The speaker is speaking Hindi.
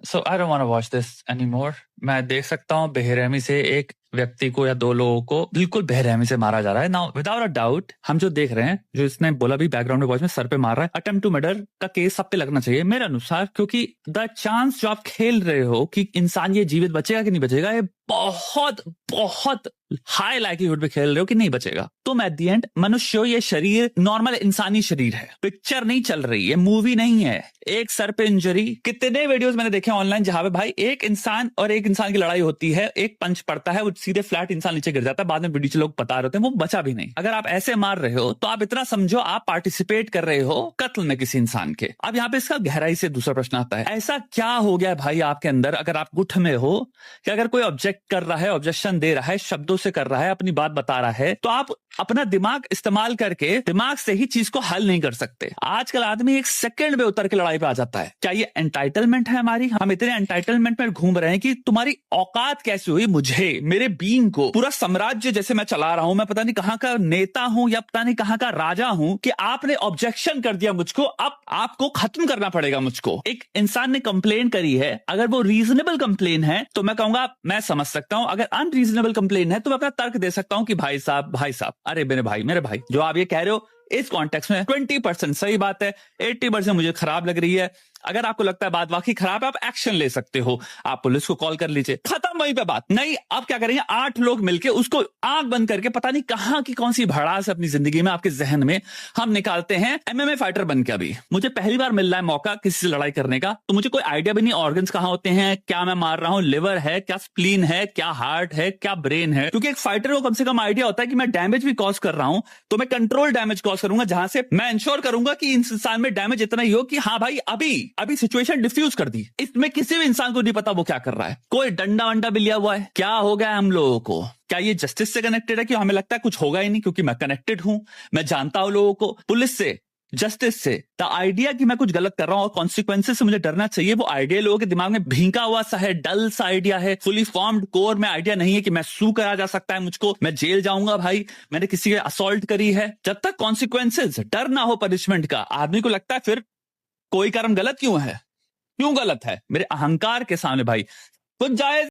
So I don't want to watch this anymore. मैं देख सकता हूँ बेरहमी से एक व्यक्ति को या दो लोगों को बिल्कुल बेरहमी से मारा जा रहा है। नाउ विदाउट अ डाउट हम जो देख रहे हैं, जो इसने बोला भी बैकग्राउंड में वॉइस में, सर पे मार रहा है, अटेम्प्ट टू मर्डर का केस सब पे लगना चाहिए मेरे अनुसार, क्योंकि द चांस जो आप खेल रहे हो कि इंसान ये जीवित बचेगा कि नहीं बचेगा, ये बहुत बहुत हाई लाइक्लीहुड पे खेल रहे हो कि नहीं बचेगा। तुम एट द एंड मनुष्य, ये शरीर नॉर्मल इंसानी शरीर है, पिक्चर नहीं चल रही है, मूवी नहीं है। एक सर पे इंजरी, कितने वीडियोस मैंने देखे ऑनलाइन जहां पे भाई एक इंसान और एक इंसान की लड़ाई होती है, एक पंच पड़ता है, वो सीधे फ्लैट इंसान नीचे गिर जाता है, बाद में वीडियो से लोग बता रहे होते हैं वो बचा भी नहीं। अगर आप ऐसे मार रहे हो तो आप इतना समझो आप पार्टिसिपेट कर रहे हो कत्ल में किसी इंसान के। अब यहाँ पे इसका गहराई से दूसरा प्रश्न आता है, ऐसा क्या हो गया भाई आपके अंदर, अगर आप गुठ में हो कि अगर कोई ऑब्जेक्ट कर रहा है, ऑब्जेक्शन दे रहा है, शब्दों से कर रहा है, अपनी बात बता रहा है, तो आप अपना दिमाग इस्तेमाल करके दिमाग से ही चीज को हल नहीं कर सकते। आजकल आदमी एक सेकंड में उतर के लड़ाई पे आ जाता है। क्या ये एंटाइटलमेंट है हमारी? हम इतने एंटाइटलमेंट में घूम रहे हैं कि तुम्हारी औकात कैसी हुई मुझे, मेरे बीइंग को, पूरा साम्राज्य जैसे मैं चला रहा हूं, मैं पता नहीं कहां का नेता हूं या पता नहीं कहां का राजा हूं, कि आपने ऑब्जेक्शन कर दिया मुझको, अब आपको खत्म करना पड़ेगा मुझको। एक इंसान ने कंप्लेन करी है, अगर वो रीजनेबल कंप्लेन है तो मैं कहूंगा मैं समझ सकता हूं, अगर अनरीजनेबल कंप्लेन है तो मैं अपना तर्क दे सकता हूं कि भाई साहब, अरे मेरे भाई जो आप ये कह रहे हो इस कॉन्टेक्स्ट में 20% सही बात है, 80% मुझे खराब लग रही है। अगर आपको लगता है बात वाकई खराब है, आप एक्शन ले सकते हो, आप पुलिस को कॉल कर लीजिए, खत्म वहीं पे बात। नहीं, आप क्या करेंगे, 8 लोग मिलके उसको आंख बंद करके पता नहीं कहां की कौन सी भड़ास है अपनी जिंदगी में, आपके जहन में हम निकालते हैं एमएमए फाइटर बन के। अभी मुझे पहली बार मिल रहा है मौका किसी से लड़ाई करने का, तो मुझे कोई आइडिया भी नहीं ऑर्गन्स कहां होते हैं, क्या मैं मार रहा हूं, लिवर है क्या, स्प्लीन है क्या, हार्ट है क्या, ब्रेन है। क्योंकि एक फाइटर को कम से कम आइडिया होता है कि मैं डैमेज भी कॉज कर रहा हूं तो मैं कंट्रोल डैमेज कॉज करूंगा, जहां से मैं इंश्योर करूंगा कि इंसान में डैमेज इतना ही हो कि हाँ भाई अभी सिचुएशन डिफ्यूज कर दी। इसमें किसी भी इंसान को नहीं पता वो क्या कर रहा है, कोई डंडा वंडा भी लिया हुआ है, क्या हो गया हम लोगों को? क्या ये जस्टिस से कनेक्टेड है कि हमें लगता है कुछ होगा ही नहीं, क्योंकि मैं कनेक्टेड हूं, मैं जानता हूं लोगों को, पुलिस से, जस्टिस से। द आइडिया कि मैं कुछ गलत कर रहा हूं और कॉन्सिक्वेंसेस से मुझे डरना चाहिए, वो आइडिया लोगों के दिमाग में भींगा हुआ सा है, डल सा आइडिया है, फुली फॉर्म्ड कोर में आइडिया नहीं है कि मैं सू करा जा सकता है मुझको, मैं जेल जाऊंगा भाई, मैंने किसी के असॉल्ट करी है। जब तक कॉन्सिक्वेंसेस, डर ना हो पनिशमेंट का, आदमी को लगता है फिर कोई कर्म गलत क्यों है, क्यों गलत है, मेरे अहंकार के सामने भाई कुछ जायज